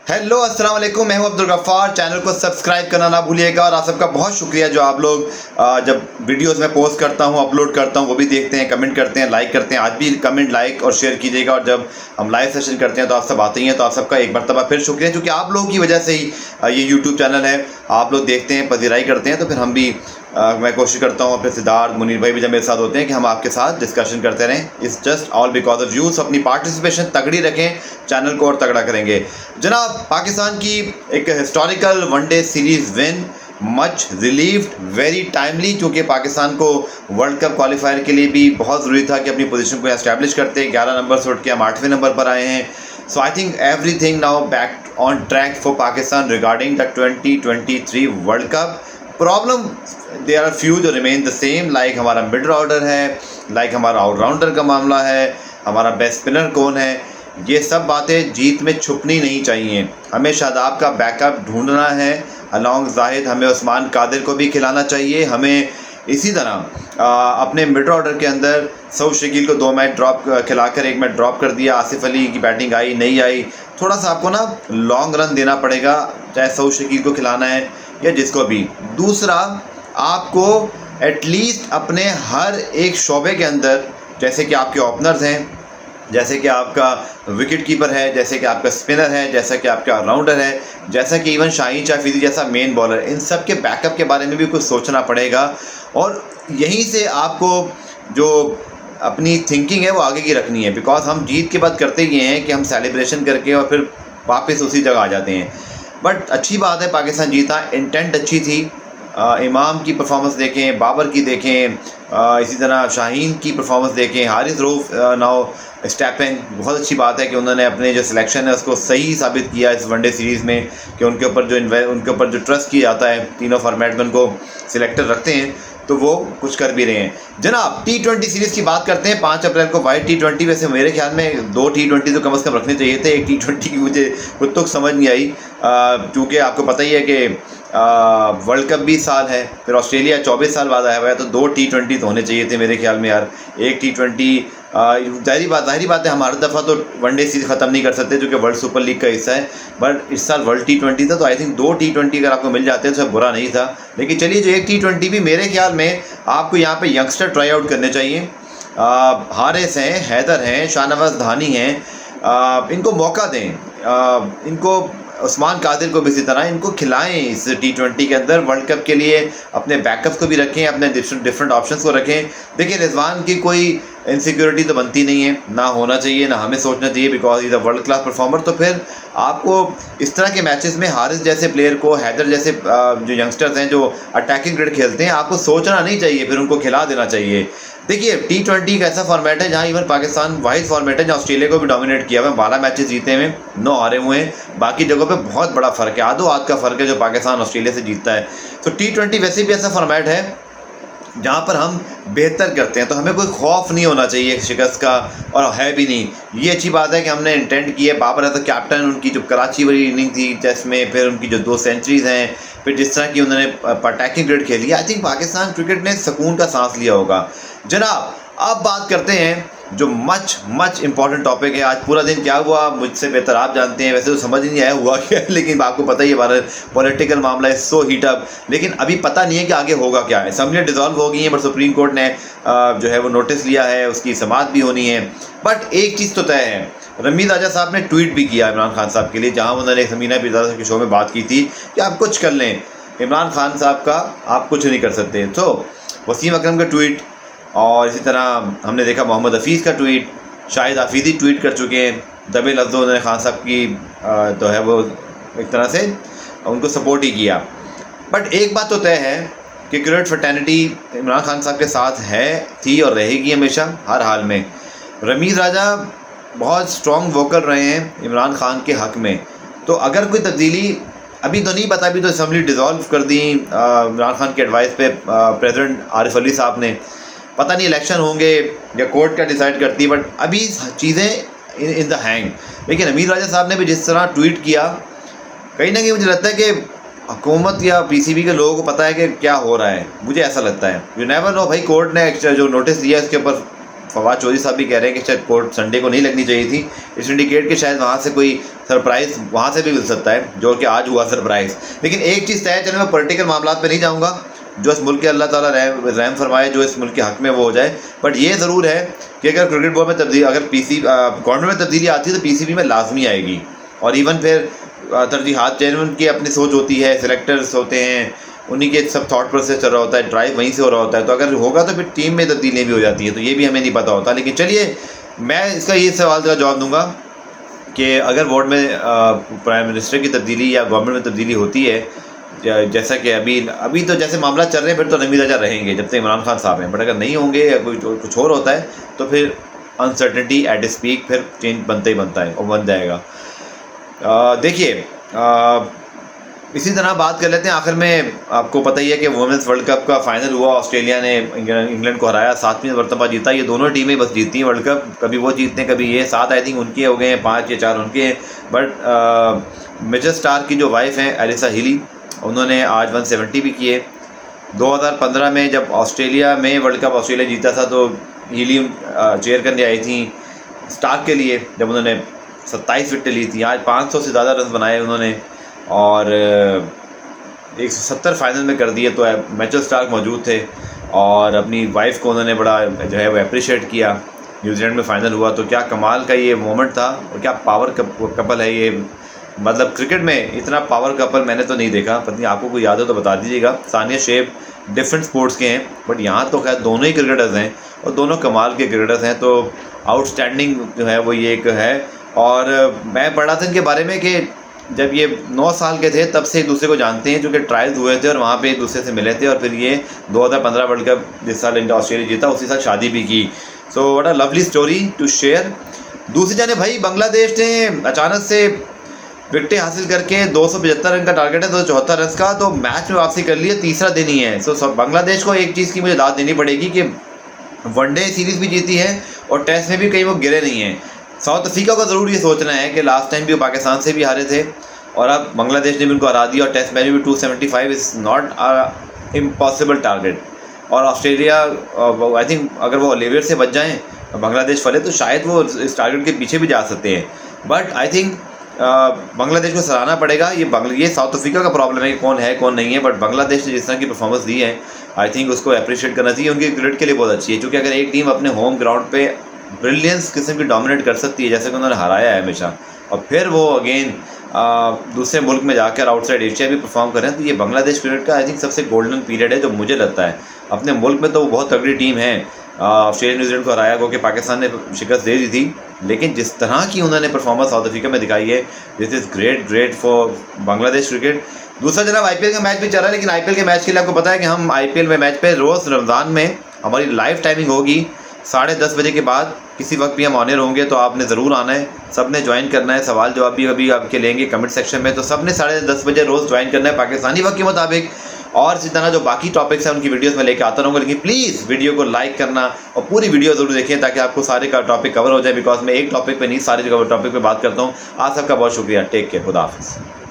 Hello अस्सलाम वालेकुम, मैं हूं अब्दुल गफ्फार। चैनल को सब्सक्राइब करना ना भूलिएगा और आप सबका बहुत शुक्रिया जो आप लोग जब वीडियोस में पोस्ट करता हूं, अपलोड करता हूं, वो भी देखते हैं, कमेंट करते हैं, लाइक करते हैं। आज भी कमेंट, लाइक और शेयर कीजिएगा। और जब हम लाइव सेशन करते हैं तो आप सब आते ही हैं, तो आप सबका एक मरतबा फिर शुक्रिया, क्योंकि आप लोगों की वजह से ही ये यूट्यूब चैनल है। आप लोग देखते हैं, पजीराई करते हैं, तो फिर हम भी मैं कोशिश करता हूँ, अपने सिद्धार्थ, मुनीर भाई भी जब मेरे साथ होते हैं, कि हम आपके साथ डिस्कशन करते रहें। It's just all because of you. अपनी पार्टिसिपेशन तगड़ी रखें, चैनल को और तगड़ा करेंगे। जनाब, पाकिस्तान की एक historical one day series win, much relieved, very timely, क्योंकि पाकिस्तान को वर्ल्ड कप क्वालिफायर के लिए भी बहुत ज़रूरी था कि अपनी पोजीशन को एस्टैब्लिश करते हैं। 11 नंबर से उठ के हम 8वें नंबर पर आए हैं। So I think everything now back on track for Pakistan regarding the 2023 world cup. Problem there are few जो रिमेन द सेम, लाइक हमारा मिडल ऑर्डर है, लाइक हमारा ऑलराउंडर का मामला है, हमारा बेस्ट स्पिनर कौन है। ये सब बातें जीत में छुपनी नहीं चाहिए। हमें शादाब का बैकअप ढूंढना है, अलॉन्ग जाहिद हमें उस्मान कादिर को भी खिलाना चाहिए। हमें इसी तरह अपने मिड ऑर्डर के अंदर सऊद शकील को 2 मैच ड्रॉप खिलाकर 1 मैच ड्रॉप कर दिया। आसिफ अली की बैटिंग आई नहीं आई, थोड़ा सा आपको ना लॉन्ग रन देना पड़ेगा, चाहे सऊद शकील को खिलाना है या जिसको भी। दूसरा, आपको एटलीस्ट अपने हर एक शोबे के अंदर, जैसे कि आपके ओपनर्स हैं, जैसे कि आपका विकेट कीपर है, जैसे कि आपका स्पिनर है, जैसा कि आपका ऑलराउंडर है, जैसा कि इवन शाहीन शाफिदी जैसा मेन बॉलर, इन सब के बैकअप के बारे में भी कुछ सोचना पड़ेगा। और यहीं से आपको जो अपनी थिंकिंग है वो आगे की रखनी है, बिकॉज हम जीत के बाद करते ये हैं कि हम सेलिब्रेशन करके और फिर वापस उसी जगह आ जाते हैं। बट अच्छी बात है, पाकिस्तान जीता, इंटेंट अच्छी थी। इमाम की परफॉर्मेंस देखें, बाबर की देखें, इसी तरह शाहीन की परफॉर्मेंस देखें, हारिस रऊफ नाउ स्टेपिंग। बहुत अच्छी बात है कि उन्होंने अपने जो सिलेक्शन है उसको सही साबित किया इस वनडे सीरीज़ में, कि उनके ऊपर जो ट्रस्ट किया जाता है, तीनों फॉर्मेट में उनको सिलेक्टर रखते हैं, तो वो कुछ कर भी रहे हैं। जनाब, T20 सीरीज़ की बात करते हैं। 5 अप्रैल को वाइट T20, वैसे मेरे ख्याल में 2 T20 तो कम से कम रखने चाहिए थे। एक T20 की मुझे कुछ तो समझ नहीं आई, क्योंकि आपको पता ही है कि वर्ल्ड कप भी साल है, फिर ऑस्ट्रेलिया 24 साल बाद आया हुआ है, तो 2 T20 तो होने चाहिए थे मेरे ख्याल में यार। एक T20 जाहिर बात है, हम हर दफ़ा तो वनडे सीरीज ख़त्म नहीं कर सकते, जो कि वर्ल्ड सुपर लीग का हिस्सा है। बट इस साल वर्ल्ड T20 था, तो आई थिंक 2 T20 अगर आपको मिल जाते हैं तो सब बुरा नहीं था। लेकिन चलिए, जो एक T20 भी मेरे ख्याल में आपको यहाँ पे यंगस्टर ट्राई आउट करने चाहिए। हारिस हैं, हैदर हैं, शाहनवाज धानी हैं, इनको मौका दें। इनको उस्मान कादिर को भी इसी तरह इनको खिलाएं इस T20 के अंदर। वर्ल्ड कप के लिए अपने बैकअप्स को भी रखें, अपने डिफरेंट ऑप्शंस को रखें। देखिए, रिजवान की कोई इनसिक्योरिटी तो बनती नहीं है, ना होना चाहिए, ना हमें सोचना चाहिए, because is a world class performer. तो फिर आपको इस तरह के मैचेस में हारिस जैसे प्लेयर को, हैदर जैसे जो यंगस्टर्स हैं जो अटैकिंग क्रिकेट खेलते हैं, आपको सोचना नहीं चाहिए, फिर उनको खिला देना चाहिए। देखिए, T20 का ऐसा फॉर्मेट है जहाँ इवन पाकिस्तान वाहिद फॉर्मेट है जहाँ ऑस्ट्रेलिया को भी डोमिनेट किया हुआ है। 12 मैचेस जीते हुए, 9 हारे हुए हैं। बाकी जगहों पे बहुत बड़ा फ़र्क है, आधो आध का फ़र्क है जो पाकिस्तान ऑस्ट्रेलिया से जीतता है। तो T20 वैसे भी ऐसा फॉर्मेट है जहाँ पर हम बेहतर करते हैं, तो हमें कोई खौफ नहीं होना चाहिए शिकस्त का, और है भी नहीं। ये अच्छी बात है कि हमने इंटेंट की है। बाबर है तो कैप्टन, उनकी जो कराची वाली इनिंग थी टेस्ट में, फिर उनकी जो 2 सेंचुरीज़ हैं, फिर जिस तरह की उन्होंने अटैकिंग क्रिकेट खेली, आई थिंक पाकिस्तान क्रिकेट ने सुकून का सांस लिया होगा। जनाब, अब बात करते हैं जो मच इंपॉर्टेंट टॉपिक है। आज पूरा दिन क्या हुआ मुझसे बेहतर आप जानते हैं, वैसे तो समझ ही नहीं आया हुआ क्या है, लेकिन आपको पता ही है हमारा पॉलिटिकल मामला है सो हीट अप। लेकिन अभी पता नहीं है कि आगे होगा क्या है। असम्बलियाँ डिज़ोल्व हो गई हैं, बट सुप्रीम कोर्ट ने जो है वो नोटिस लिया है, उसकी समाअत भी होनी है। बट एक चीज़ तो तय है, रमीज़ राजा साहब ने ट्वीट भी किया इमरान खान साहब के लिए, जहाँ उन्होंने समीना बिरज़ा के शो में बात की थी कि आप कुछ कर लें, इमरान खान साहब का आप कुछ नहीं कर सकते। तो वसीम अकरम का ट्वीट, और इसी तरह हमने देखा मोहम्मद हफीज़ का ट्वीट, शाहिद आफरीदी ट्वीट कर चुके हैं। दबे लफ्ज़ों उन्होंने खान साहब की तो है वो एक तरह से उनको सपोर्ट ही किया। बट एक बात तो तय है कि क्रिकेट फ्रेटर्निटी इमरान खान साहब के साथ है, थी और रहेगी हमेशा, हर हाल में। रमीज़ राजा बहुत स्ट्रॉन्ग वोकल रहे हैं इमरान खान के हक़ में। तो अगर कोई तब्दीली, अभी तो नहीं पता, अभी तो असम्बली डिज़ोल्व कर दी इमरान खान के एडवाइस पे प्रेसिडेंट आरिफ अली साहब ने। पता नहीं इलेक्शन होंगे या कोर्ट क्या डिसाइड करती है, बट अभी चीज़ें इन द हैंग। लेकिन रमीज़ राजा साहब ने भी जिस तरह ट्वीट किया, कहीं ना कहीं मुझे लगता है कि हुकूमत या PCB के लोगों को पता है कि क्या हो रहा है, मुझे ऐसा लगता है। यू नेवर नो भाई, कोर्ट ने जो नोटिस दिया इसके ऊपर फवाद चौधरी साहब भी कह रहे हैं कि शायद कोर्ट संडे को नहीं लगनी चाहिए थी। इट्स इंडिकेट कि शायद वहाँ से कोई सरप्राइज़ वहाँ से भी मिल सकता है, जो कि आज हुआ सरप्राइज़। लेकिन एक चीज़ तय है, चलो मैं पॉलिटिकल मामला पे नहीं जाऊँगा, जो इस मुल्क के अल्लाह ताला रहम फरमाए, जो इस मुल्क के हक़ में वो हो जाए। बट ये ज़रूर है कि अगर क्रिकेट बोर्ड में तब्दीली, अगर गवर्नमेंट में तब्दीली आती है तो PCB में लाजमी आएगी। और इवन फिर तरजीहात चेयरमैन की अपनी सोच होती है, सिलेक्टर्स होते हैं, उन्हीं के सब थॉट प्रोसेस चल रहा होता है, ड्राइव वहीं से हो रहा होता है। तो अगर होगा तो फिर टीम में तब्दीलियाँ भी हो जाती हैं, तो ये भी हमें नहीं पता होता। लेकिन चलिए मैं इसका ये सवाल का जवाब दूंगा कि अगर बोर्ड में प्राइम मिनिस्टर की तब्दीली या गवर्नमेंट में तब्दीली होती है, जैसा कि अभी तो जैसे मामला चल रहे हैं, फिर तो नवीद रजा रहेंगे जब तक इमरान खान साहब हैं। बट अगर नहीं होंगे या कोई कुछ और होता है तो फिर अनसर्टेनिटी एट स्पीक, फिर चेंज बनता ही बनता है और बन जाएगा। देखिए इसी तरह बात कर लेते हैं। आखिर में आपको पता ही है कि वुमेंस वर्ल्ड कप का फाइनल हुआ, ऑस्ट्रेलिया ने इंग्लैंड को हराया, 7वीं मरतबा जीता। ये दोनों टीमें बस जीती हैं वर्ल्ड कप, कभी वो जीतते हैं कभी ये। 7 आई थिंक उनके हो गए हैं, 5 या 4 उनके हैं। बट मिचेल स्टार्क की जो वाइफ हैं एलिसा हीली, उन्होंने आज 170 भी किए। 2015 में जब ऑस्ट्रेलिया में वर्ल्ड कप ऑस्ट्रेलिया जीता था तो हीली चेयर करने आई थी स्टार्क के लिए, जब उन्होंने 27 विकेटें ली थी। आज 500 से ज़्यादा रन बनाए उन्होंने और 170 फाइनल में कर दिए। तो मिचेल स्टार्क मौजूद थे और अपनी वाइफ को उन्होंने बड़ा जो है वो अप्रिशिएट किया। न्यूजीलैंड में फ़ाइनल हुआ तो क्या कमाल का ये मोमेंट था, और क्या पावर कपल है ये। मतलब क्रिकेट में इतना पावर कपल मैंने तो नहीं देखा, पता नहीं आपको कोई याद हो तो बता दीजिएगा। सानिया शेख डिफरेंट स्पोर्ट्स के हैं, बट यहाँ तो खैर दोनों ही क्रिकेटर्स हैं और दोनों कमाल के क्रिकेटर्स हैं। तो आउटस्टैंडिंग जो है वो ये एक है। और मैं पढ़ा था इनके बारे में कि जब ये 9 साल के थे तब से एक दूसरे को जानते हैं, क्योंकि ट्रायल्स हुए थे और वहाँ पे एक दूसरे से मिले थे। और फिर ये 2015 वर्ल्ड कप जिस साल इंडिया ऑस्ट्रेलिया जीता उसी साल शादी भी की। So what a lovely story to share. दूसरी जाने भाई बांग्लादेश ने अचानक से विकेटें हासिल करके 275 रन का टारगेट है, 274 रन का, तो मैच में वापसी कर लिया, तीसरा दिन ही है। सो बांग्लादेश को एक चीज़ की मुझे दाद देनी पड़ेगी कि वनडे सीरीज़ भी जीती है और टेस्ट में भी कहीं वो गिरे नहीं हैं। साउथ अफ्रीका को ज़रूर ये सोचना है कि लास्ट टाइम भी वो पाकिस्तान से भी हारे थे और अब बांग्लादेश ने भी उनको हरा दिया, और टेस्ट मैच में भी 275 is not a impossible target. और ऑस्ट्रेलिया आई थिंक अगर वो ओलिवियर से बच जाएँ, बांग्लादेश फले, तो शायद वो इस टारगेट के पीछे भी जा सकते हैं। बट आई थिंक बांग्लादेश को सराहना पड़ेगा। ये साउथ अफ्रीका का प्रॉब्लम है कि कौन है कौन नहीं है, बट बांग्लादेश ने जिस तरह की परफॉर्मेंस दी है आई थिंक उसको अप्रिशिएट करना चाहिए। उनकी क्रिकेट के लिए बहुत अच्छी है, क्योंकि अगर एक टीम अपने होम ग्राउंड पे ब्रिलियंस किस्म की डोमिनेट कर सकती है, जैसे कि उन्होंने हराया है हमेशा, और फिर वो अगेन दूसरे मुल्क में जाकर आउटसाइड एशिया भी परफॉर्म करें, तो ये बांग्लादेश क्रिकेट का आई थिंक सबसे गोल्डन पीरियड है जो मुझे लगता है। अपने मुल्क में तो वो बहुत तगड़ी टीम है, ऑस्ट्रेलिया न्यूजीलैंड को हराया, क्योंकि पाकिस्तान ने शिकस्त दे दी थी, लेकिन जिस तरह की उन्होंने परफॉर्मेंस साउथ अफ्रीका में दिखाई है, this is great for Bangladesh cricket. दूसरा जनाब IPL का मैच भी चल रहा है, लेकिन IPL के मैच के लिए आपको पता है कि हम IPL में मैच पे रोज़ रमज़ान में हमारी लाइव टाइमिंग होगी 10:30 बजे के बाद। किसी वक्त भी हम ऑनर होंगे तो आपने ज़रूर आना है, सब ने ज्वाइन करना है। सवाल जवाब भी अभी आपके लेंगे कमेंट सेक्शन में, तो सब ने 10:30 बजे रोज़ ज्वाइन करना है पाकिस्तानी वक्त के मुताबिक। और इसी तरह जो बाकी टॉपिक्स हैं उनकी वीडियोस में लेकर आता रहूँगा, लेकिन प्लीज़ वीडियो को लाइक करना और पूरी वीडियो ज़रूर देखें ताकि आपको सारे का टॉपिक कवर हो जाए, बिकॉज मैं एक टॉपिक पे नहीं सारे टॉपिक पे बात करता हूँ। आप सबका बहुत शुक्रिया। टेक केयर, खुदा हाफिज़।